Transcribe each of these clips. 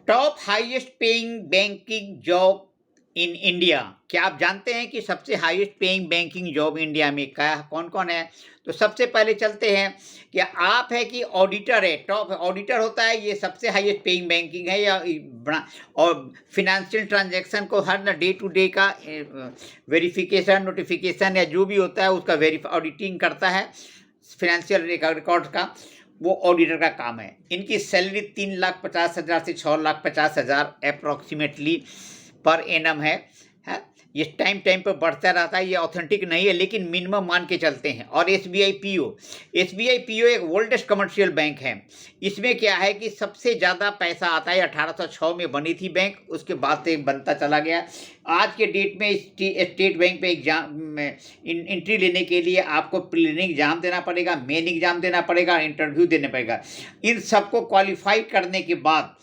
Top highest paying banking job in India. क्या आप जानते हैं कि सबसे highest paying banking job India में क्या कौन कौन है? तो सबसे पहले चलते हैं कि आप है कि ऑडिटर है। टॉप ऑडिटर होता है, ये सबसे हाईएस्ट पेइंग बैंकिंग है या और फिनेंशियल ट्रांजैक्शन को हर डे टू डे का वेरिफिकेशन नोटिफिकेशन या जो भी होता है उसका ऑडिटिंग करता है फिनेंशियल रिकॉर्ड का, वो ऑडिटर का काम है। इनकी सैलरी 3,50,000 से 6,50,000 अप्रॉक्सीमेटली पर एनम है। ये टाइम पर बढ़ता रहता है, ये ऑथेंटिक नहीं है लेकिन मिनिमम मान के चलते हैं। और एसबीआई पीओ एक वर्ल्डेस्ट कमर्शियल बैंक है। इसमें क्या है कि सबसे ज़्यादा पैसा आता है, 1806 में बनी थी बैंक, उसके बाद से बनता चला गया। आज के डेट में स्टेट बैंक पे एग्जाम में एंट्री लेने के लिए आपको प्रीलिमिनरी एग्जाम देना पड़ेगा, मेन एग्जाम देना पड़ेगा, इंटरव्यू देना पड़ेगा। इन सबको क्वालिफाई करने के बाद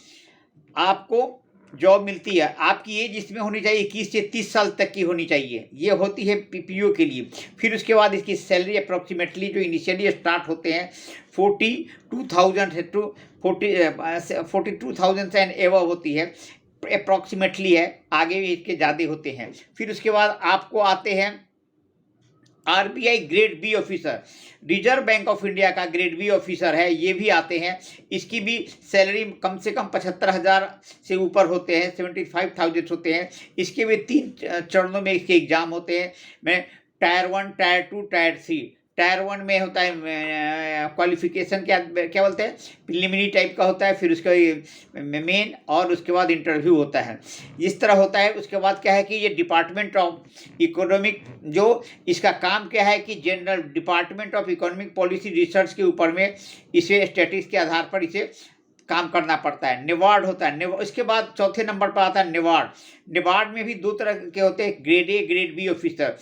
आपको जॉब मिलती है। आपकी एज इसमें होनी चाहिए 21 से 30 साल तक की होनी चाहिए। ये होती है पीपीओ के लिए। फिर उसके बाद इसकी सैलरी अप्रॉक्सीमेटली जो इनिशियली स्टार्ट होते हैं 42,000 टू 42,000 से एवं होती है, अप्रॉक्सीमेटली है, आगे भी इसके ज़्यादा होते हैं। फिर उसके बाद आपको आते हैं RBI grade B officer, reserve bank of India का ग्रेड बी ऑफिसर है, ये भी आते हैं। इसकी भी सैलरी कम से कम 75,000 से ऊपर होते हैं, 75,000 होते हैं। इसके भी 3 चरणों में इसके एग्जाम होते हैं। मैं टायर 1, टायर 2, टायर 3। टायर 1 में होता है क्वालिफिकेशन क्या बोलते हैं, प्रिलिमिनरी टाइप का होता है, फिर उसका मेन और उसके बाद इंटरव्यू होता है। इस तरह होता है। उसके बाद क्या है कि ये डिपार्टमेंट ऑफ इकोनॉमिक, जो इसका काम क्या है कि general department of economic policy research के ऊपर में इसे स्टैटिस्टिक्स के आधार पर इसे काम करना पड़ता है। निवार्ड होता है। इसके बाद चौथे नंबर पर आता है निवार्ड। निवार्ड में भी 2 तरह के होते हैं, grade A grade B officer.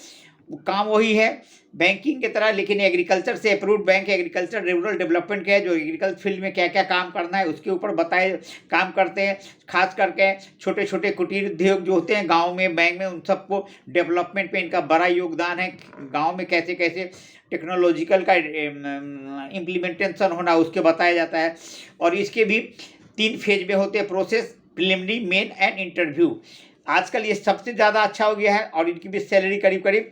काम वही है बैंकिंग की तरह, लेकिन एग्रीकल्चर से approved bank, agriculture rural development के है, जो एग्रीकल्चर फील्ड में क्या क्या काम करना है उसके ऊपर बताए काम करते हैं। खास करके छोटे छोटे कुटीर उद्योग जो होते हैं गांव में, बैंक में, उन सबको डेवलपमेंट पे इनका बड़ा योगदान है। गांव में कैसे कैसे टेक्नोलॉजिकल का इम्प्लीमेंटेशन होना उसके बताया जाता है। और इसके भी 3 फेज में होते हैं process, preliminary, main and interview. आजकल ये सबसे ज़्यादा अच्छा हो गया है और इनकी भी सैलरी करीब करीब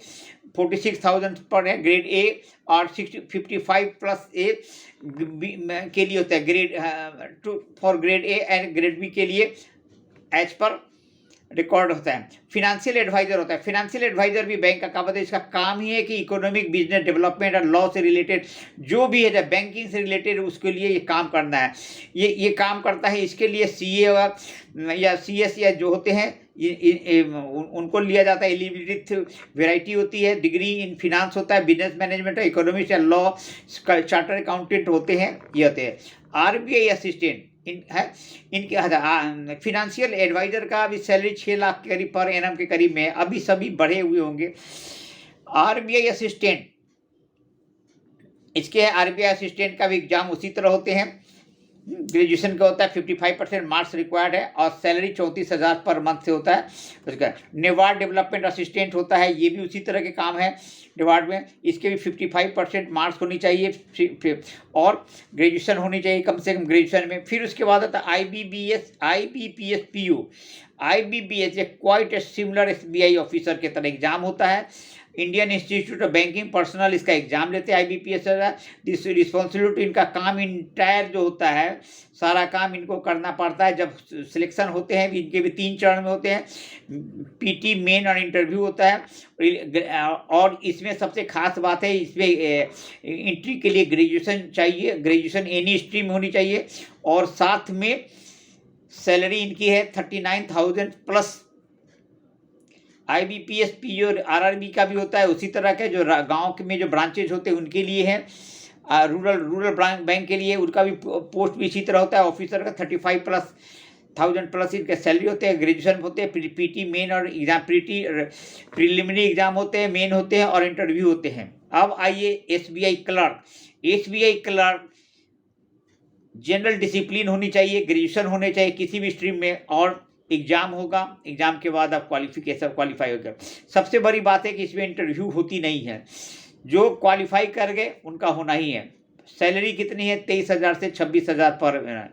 46,000 पर है ग्रेड ए, और 55 प्लस ए के लिए होता है, grade 2 for grade A and grade B के लिए एज पर रिकॉर्ड होता है। फिनेंशियल एडवाइजर होता है। फिनेंशियल एडवाइजर भी बैंक का काम होता है। इसका काम ही है कि इकोनॉमिक, बिजनेस डेवलपमेंट और लॉ से रिलेटेड जो भी है, बैंकिंग से रिलेटेड, उसके लिए ये काम करना है। ये काम करता है। इसके लिए सीए या सीएस या जो होते हैं उनको लिया जाता है। एलिजिबिलिटी वैरायटी होती है, डिग्री इन फिनांस होता है, बिजनेस मैनेजमेंट, इकोनॉमिक्स या लॉ, चार्टर अकाउंटेंट होते हैं, ये होते हैं। आरबीआई असिस्टेंट इनके फिनेंशियल एडवाइजर का अभी सैलरी 6 लाख के करीब पर एनम के करीब में है। अभी सभी बढ़े हुए होंगे। आरबीआई असिस्टेंट, इसके आरबीआई असिस्टेंट का भी एग्जाम उसी तरह होते हैं। ग्रेजुएशन का होता है, 55% मार्क्स रिक्वायर्ड है और सैलरी 34,000 पर मंथ से होता है। उसका निवार्ड डेवलपमेंट असिस्टेंट होता है, ये भी उसी तरह के काम है निवार्ड में। इसके भी 55% मार्क्स होनी चाहिए और ग्रेजुएशन होनी चाहिए कम से कम ग्रेजुएशन में। फिर उसके बाद आता है IBPS PO। IBPS एक क्वाइट सिमिलर SBI ऑफिसर के तरह एग्जाम होता है। Indian institute of banking personal इसका एग्जाम लेते हैं। IBPS रिस्पॉन्सिबिलिटी, इनका काम इंटायर जो होता है, सारा काम इनको करना पड़ता है। जब सिलेक्शन होते हैं इनके भी 3 चरण में होते हैं, PT, मेन और इंटरव्यू होता है। और इसमें सबसे खास बात है, इसमें एंट्री के लिए ग्रेजुएशन चाहिए, ग्रेजुएशन एनी स्ट्रीम होनी चाहिए। और साथ में सैलरी इनकी है 39,000 प्लस। IBPS PO RRB का भी होता है उसी तरह के, जो गांव में जो ब्रांचेज होते हैं उनके लिए है। रूरल बैंक के लिए उनका भी पोस्ट भी इसी तरह होता है। ऑफिसर का 35,000 प्लस इनके सैलरी होते हैं। ग्रेजुएशन होते हैं, PT मेन और एग्जाम, प्रीलिमिनरी एग्जाम होते हैं, मेन होते हैं और इंटरव्यू होते हैं। अब आइए SBI clerk. SBI clerk general discipline होनी चाहिए, ग्रेजुएशन होने चाहिए किसी भी स्ट्रीम में, और एग्ज़ाम होगा। एग्ज़ाम के बाद आप क्वालिफाई होगा। सबसे बड़ी बात है कि इसमें इंटरव्यू होती नहीं है, जो क्वालिफाई कर गए उनका होना ही है। सैलरी कितनी है 23,000 से 26,000 पर महीना।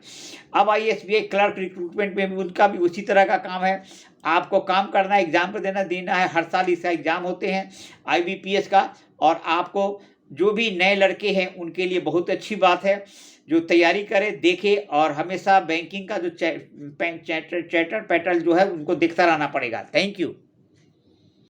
अब आइए एसबीआई क्लर्क रिक्रूटमेंट में भी उनका भी उसी तरह का काम है। आपको काम करना है, एग्जाम को देना है। हर साल इसका एग्जाम होते हैं IBPS का, और आपको जो भी नए लड़के हैं उनके लिए बहुत अच्छी बात है, जो तैयारी करें, देखें, और हमेशा बैंकिंग का जो चैटर पैटर्न जो है उनको देखता रहना पड़ेगा। Thank you.